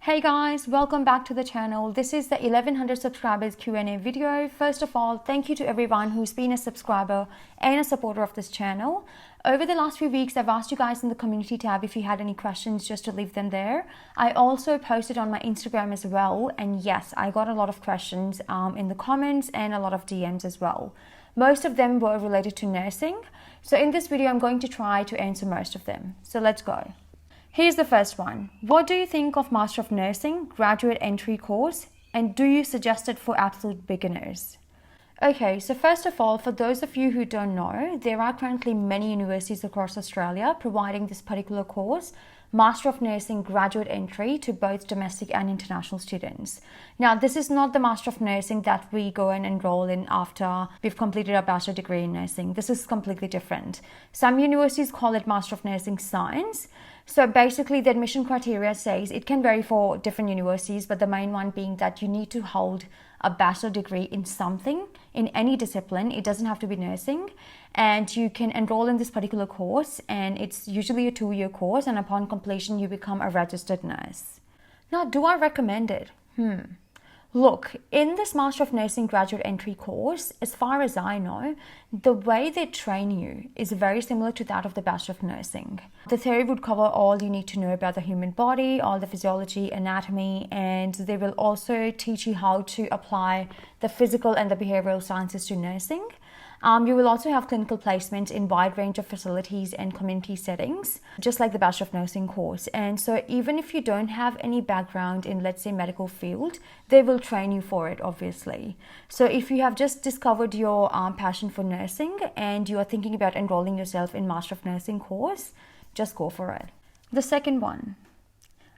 Hey guys, welcome back to the channel. This is the 1100 subscribers Q&A video. First of all, thank you to everyone who's been a subscriber and a supporter of this channel. Over the last few weeks, I've asked you guys in the community tab if you had any questions just to leave them there. I also posted on my Instagram as well, and yes, I got a lot of questions in the comments and a lot of DMs as well. Most of them were related to nursing. So in this video, I'm going to try to answer most of them. So let's go. Here's the first one. What do you think of Master of Nursing graduate entry course, and do you suggest it for absolute beginners? Okay, so first of all, for those of you who don't know, there are currently many universities across Australia providing this particular course, Master of Nursing graduate entry, to both domestic and international students. Now, this is not the Master of Nursing that we go and enroll in after we've completed our bachelor degree in nursing. This is completely different. Some universities call it Master of Nursing Science. So basically, the admission criteria says it can vary for different universities, but the main one being that you need to hold a bachelor degree in something, in any discipline. It doesn't have to be nursing. And you can enroll in this particular course, and it's usually a 2-year course, and upon completion, you become a registered nurse. Now, do I recommend it? Look, in this Master of Nursing graduate entry course, as far as I know, the way they train you is very similar to that of the Bachelor of Nursing. The theory would cover all you need to know about the human body, all the physiology, anatomy, and they will also teach you how to apply the physical and the behavioral sciences to nursing. You will also have clinical placement in wide range of facilities and community settings, just like the Bachelor of Nursing course. And so even if you don't have any background in, let's say, medical field, they will train you for it, obviously. So if you have just discovered your passion for nursing and you are thinking about enrolling yourself in Master of Nursing course, just go for it. The second one.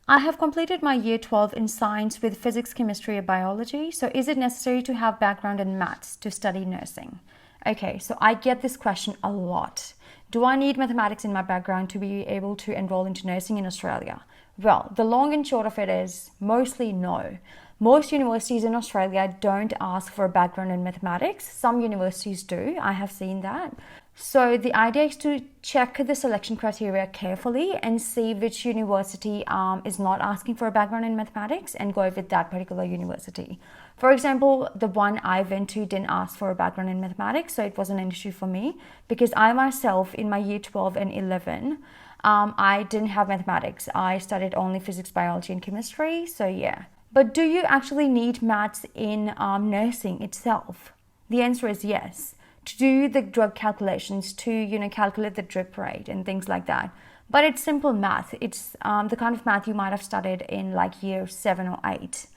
I have completed my year 12 in science with physics, chemistry, and biology. So is it necessary to have background in maths to study nursing? Okay, so I get this question a lot. Do I need mathematics in my background to be able to enroll into nursing in Australia? Well, the long and short of it is mostly no. Most universities in Australia don't ask for a background in mathematics. Some universities do. I have seen that. So the idea is to check the selection criteria carefully and see which university is not asking for a background in mathematics and go with that particular university. For example, the one I went to didn't ask for a background in mathematics, so it wasn't an issue for me because I myself in my year 12 and 11, I didn't have mathematics. I studied only physics, biology, and chemistry, so yeah. But do you actually need maths in nursing itself? The answer is yes. To do the drug calculations, to calculate the drip rate and things like that. But it's simple math. It's the kind of math you might have studied in like year 7 or 8.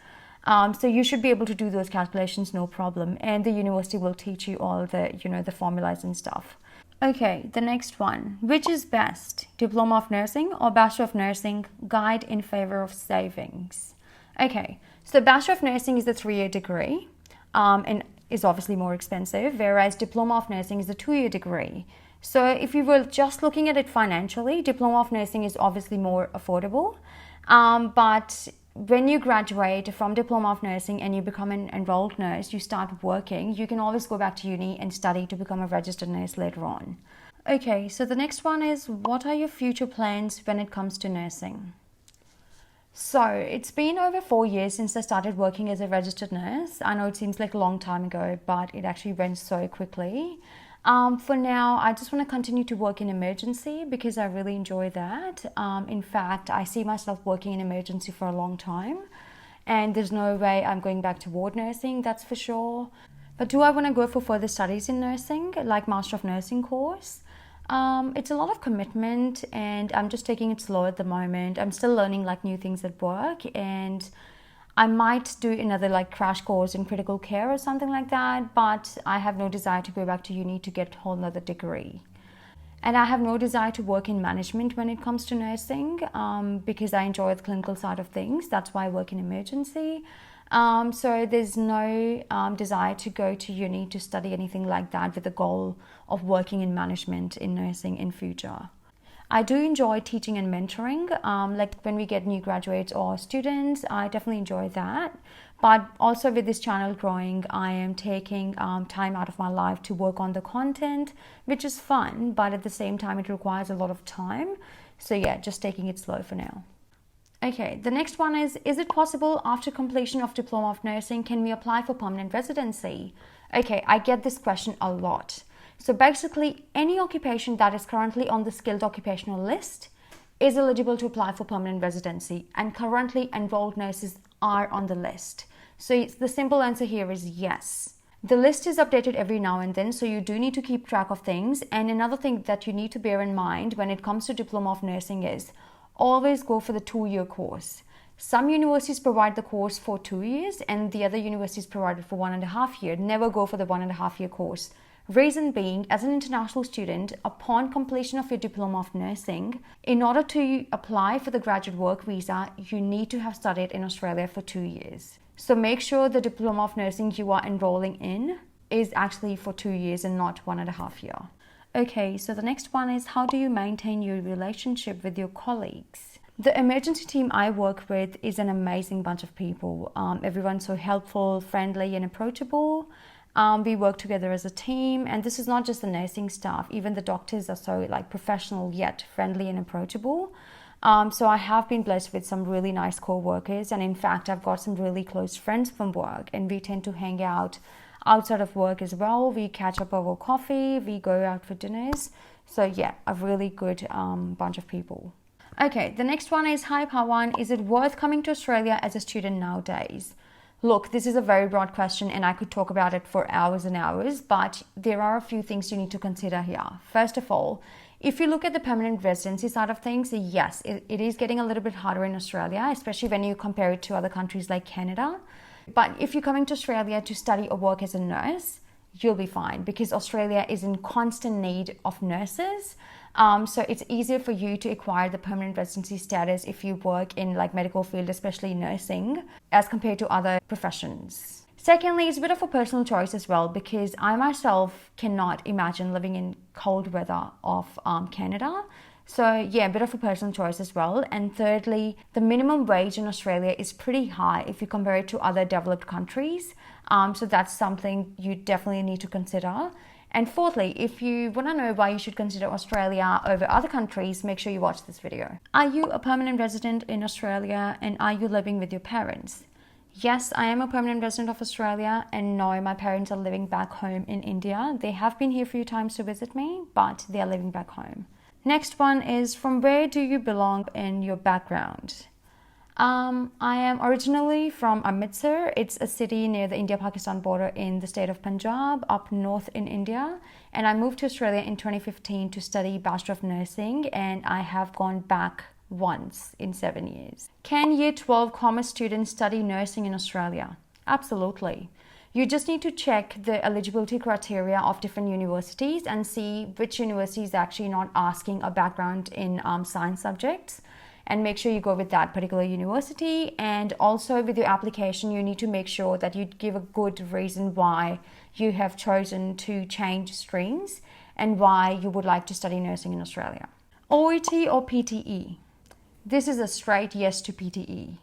So you should be able to do those calculations, no problem. And the university will teach you all the, the formulas and stuff. Okay, the next one. Which is best, Diploma of Nursing or Bachelor of Nursing, guide in favor of savings? Okay, so Bachelor of Nursing is the 3-year degree and is obviously more expensive, whereas Diploma of Nursing is a 2-year degree. So if you were just looking at it financially, Diploma of Nursing is obviously more affordable. But when you graduate from Diploma of Nursing and you become an enrolled nurse, you start working, you can always go back to uni and study to become a registered nurse later on. Okay, so the next one is, what are your future plans when it comes to nursing? So it's been over 4 years since I started working as a registered nurse. I know it seems like a long time ago, but it actually went so quickly. For now, I just want to continue to work in emergency because I really enjoy that. In fact, I see myself working in emergency for a long time, and there's no way I'm going back to ward nursing, that's for sure. But do I want to go for further studies in nursing, like Master of Nursing course? It's a lot of commitment and I'm just taking it slow at the moment. I'm still learning like new things at work, and I might do another like crash course in critical care or something like that, but I have no desire to go back to uni to get a whole nother degree. And I have no desire to work in management when it comes to nursing because I enjoy the clinical side of things. That's why I work in emergency. So there's no desire to go to uni to study anything like that with the goal of working in management in nursing in future. I do enjoy teaching and mentoring, like when we get new graduates or students, I definitely enjoy that. But also with this channel growing, I am taking time out of my life to work on the content, which is fun, but at the same time, it requires a lot of time. So yeah, just taking it slow for now. Okay, the next one is it possible after completion of Diploma of Nursing, can we apply for permanent residency? Okay, I get this question a lot. So basically, any occupation that is currently on the skilled occupational list is eligible to apply for permanent residency, and currently enrolled nurses are on the list. So the simple answer here is yes. The list is updated every now and then, so you do need to keep track of things. And another thing that you need to bear in mind when it comes to Diploma of Nursing is always go for the 2-year course. Some universities provide the course for 2 years and the other universities provide it for 1.5 years. Never go for the 1.5 year course. Reason being, as an international student, upon completion of your Diploma of Nursing, in order to apply for the graduate work visa, you need to have studied in Australia for 2 years. So make sure the Diploma of Nursing you are enrolling in is actually for 2 years and not 1.5 years. Okay, so the next one is, how do you maintain your relationship with your colleagues? The emergency team I work with is an amazing bunch of people. Everyone's so helpful, friendly and approachable. We work together as a team, and this is not just the nursing staff. Even the doctors are so professional yet friendly and approachable. So I have been blessed with some really nice co-workers, and in fact I've got some really close friends from work, and we tend to hang out outside of work as well. We catch up over coffee, we go out for dinners. So yeah, a really good bunch of people. Okay, the next one is, hi Pawan, is it worth coming to Australia as a student nowadays? Look, this is a very broad question and I could talk about it for hours and hours, but there are a few things you need to consider here. First of all, if you look at the permanent residency side of things, yes, it is getting a little bit harder in Australia, especially when you compare it to other countries like Canada. But if you're coming to Australia to study or work as a nurse, you'll be fine because Australia is in constant need of nurses. So it's easier for you to acquire the permanent residency status if you work in medical field, especially nursing, as compared to other professions. Secondly, it's a bit of a personal choice as well, because I myself cannot imagine living in cold weather of Canada. So yeah, a bit of a personal choice as well. And thirdly, the minimum wage in Australia is pretty high if you compare it to other developed countries. So that's something you definitely need to consider. And fourthly, if you want to know why you should consider Australia over other countries, make sure you watch this video. Are you a permanent resident in Australia and are you living with your parents? Yes, I am a permanent resident of Australia, and no, my parents are living back home in India. They have been here a few times to visit me, but they are living back home. Next one is, from where do you belong in your background? I am originally from Amritsar. It's a city near the India-Pakistan border in the state of Punjab, up north in India. And I moved to Australia in 2015 to study Bachelor of Nursing, and I have gone back once in 7 years. Can Year 12 Commerce students study nursing in Australia? Absolutely. You just need to check the eligibility criteria of different universities and see which university is actually not asking a background in science subjects, and make sure you go with that particular university. And also with your application, you need to make sure that you give a good reason why you have chosen to change streams and why you would like to study nursing in Australia. OET or PTE? This is a straight yes to PTE.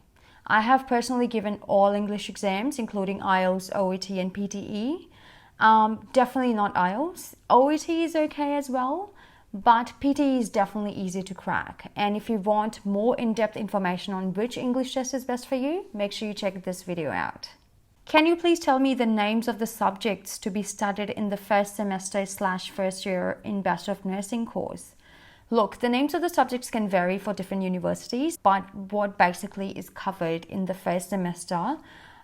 I have personally given all English exams, including IELTS, OET, and PTE. Definitely not IELTS. OET is okay as well, but PTE is definitely easy to crack. And if you want more in-depth information on which English test is best for you, make sure you check this video out. Can you please tell me the names of the subjects to be studied in the first semester / first year in Bachelor of Nursing course? Look, the names of the subjects can vary for different universities, but what basically is covered in the first semester,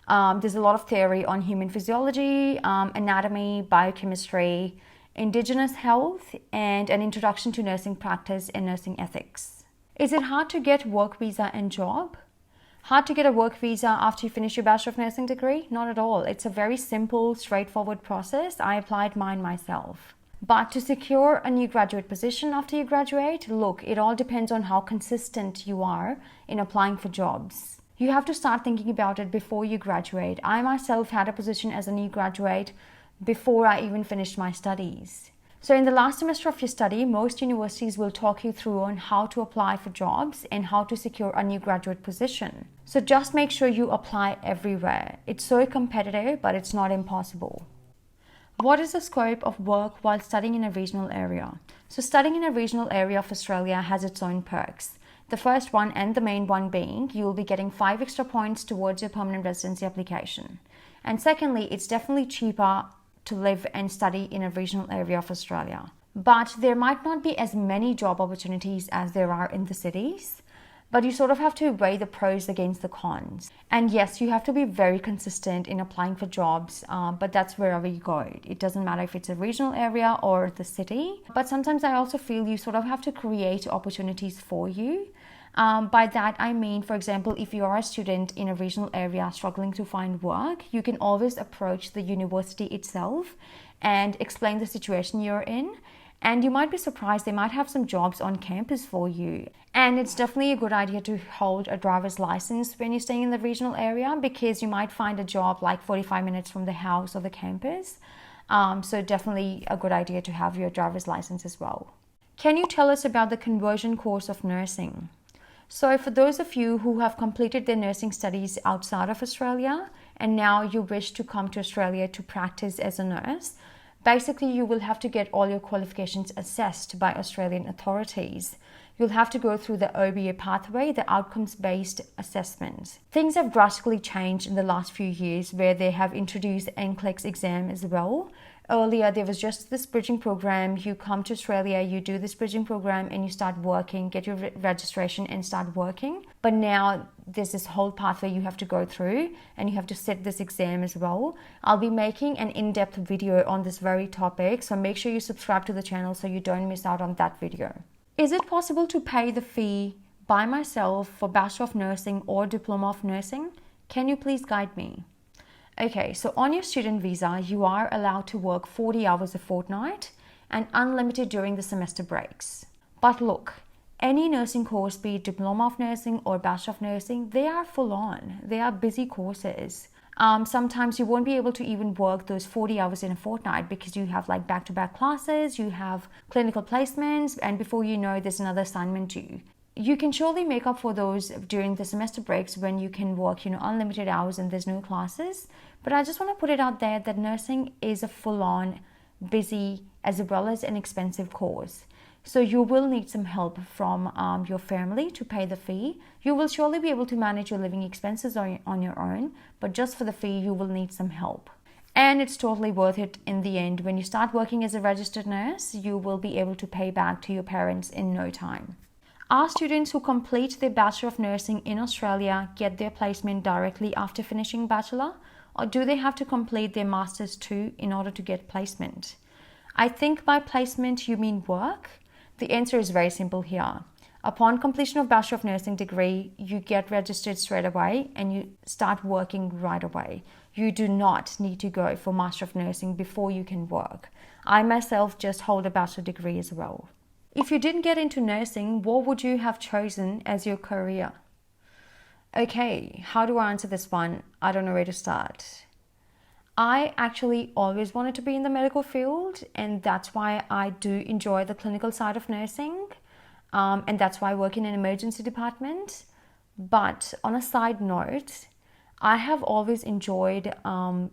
there's a lot of theory on human physiology, anatomy, biochemistry, Indigenous health, and an introduction to nursing practice and nursing ethics. Is it hard to get work visa and job? Hard to get a work visa after you finish your Bachelor of Nursing degree? Not at all. It's a very simple, straightforward process. I applied mine myself. But to secure a new graduate position after you graduate, look, it all depends on how consistent you are in applying for jobs. You have to start thinking about it before you graduate. I myself had a position as a new graduate before I even finished my studies. So in the last semester of your study, most universities will talk you through on how to apply for jobs and how to secure a new graduate position. So just make sure you apply everywhere. It's so competitive, but it's not impossible. What is the scope of work while studying in a regional area? So studying in a regional area of Australia has its own perks. The first one, and the main one, being you will be getting 5 extra points towards your permanent residency application. And secondly, it's definitely cheaper to live and study in a regional area of Australia. But there might not be as many job opportunities as there are in the cities. But you sort of have to weigh the pros against the cons. And yes, you have to be very consistent in applying for jobs, but that's wherever you go. It doesn't matter if it's a regional area or the city. But sometimes I also feel you sort of have to create opportunities for you. By that, I mean, for example, if you are a student in a regional area struggling to find work, you can always approach the university itself and explain the situation you're in. And you might be surprised, they might have some jobs on campus for you. And it's definitely a good idea to hold a driver's license when you're staying in the regional area, because you might find a job like 45 minutes from the house or the campus. So definitely a good idea to have your driver's license as well. Can you tell us about the conversion course of nursing? So for those of you who have completed their nursing studies outside of Australia and now you wish to come to Australia to practice as a nurse, basically, you will have to get all your qualifications assessed by Australian authorities. You'll have to go through the OBA pathway, the outcomes-based assessments. Things have drastically changed in the last few years where they have introduced NCLEX exam as well. Earlier, there was just this bridging program. You come to Australia, you do this bridging program and you start working, get your registration and start working. But now there's this whole pathway you have to go through and you have to sit this exam as well. I'll be making an in-depth video on this very topic, so make sure you subscribe to the channel so you don't miss out on that video. Is it possible to pay the fee by myself for Bachelor of Nursing or Diploma of Nursing? Can you please guide me? Okay, so on your student visa, you are allowed to work 40 hours a fortnight and unlimited during the semester breaks. But look, any nursing course, be it Diploma of Nursing or Bachelor of Nursing, they are full on. They are busy courses. Sometimes you won't be able to even work those 40 hours in a fortnight because you have like back-to-back classes, you have clinical placements, and before you know, there's another assignment due. You can surely make up for those during the semester breaks when you can work, unlimited hours and there's no classes. But I just want to put it out there that nursing is a full-on, busy, as well as an expensive course. So you will need some help from your family to pay the fee. You will surely be able to manage your living expenses on your own, but just for the fee, you will need some help. And it's totally worth it in the end. When you start working as a registered nurse, you will be able to pay back to your parents in no time. Are students who complete their Bachelor of Nursing in Australia get their placement directly after finishing Bachelor? Or do they have to complete their Masters too in order to get placement? I think by placement you mean work. The answer is very simple here. Upon completion of Bachelor of Nursing degree, you get registered straight away and you start working right away. You do not need to go for Master of Nursing before you can work. I myself just hold a Bachelor degree as well. If you didn't get into nursing, what would you have chosen as your career? Okay, how do I answer this one? I don't know where to start. I actually always wanted to be in the medical field, and that's why I do enjoy the clinical side of nursing, and that's why I work in an emergency department. But on a side note, I have always enjoyed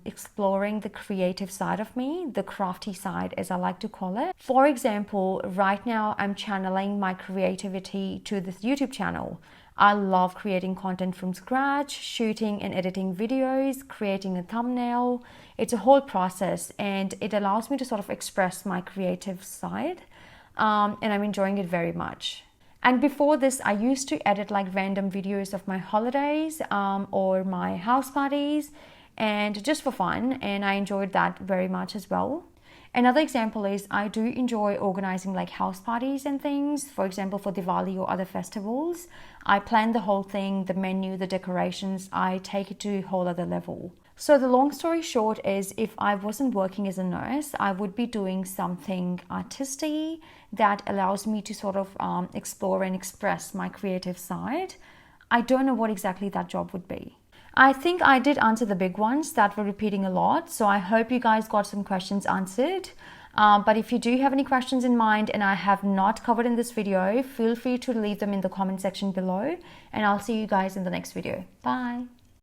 exploring the creative side of me, the crafty side as I like to call it. For example, right now I'm channeling my creativity to this YouTube channel. I love creating content from scratch, shooting and editing videos, creating a thumbnail. It's a whole process and it allows me to sort of express my creative side, and I'm enjoying it very much. And before this, I used to edit like random videos of my holidays or my house parties, and just for fun, and I enjoyed that very much as well. Another example is I do enjoy organizing like house parties and things. For example, for Diwali or other festivals, I plan the whole thing, the menu, the decorations, I take it to a whole other level. So the long story short is, if I wasn't working as a nurse, I would be doing something artistic that allows me to sort of explore and express my creative side. I don't know what exactly that job would be. I think I did answer the big ones that were repeating a lot. So I hope you guys got some questions answered. But if you do have any questions in mind and I have not covered in this video, feel free to leave them in the comment section below. And I'll see you guys in the next video. Bye.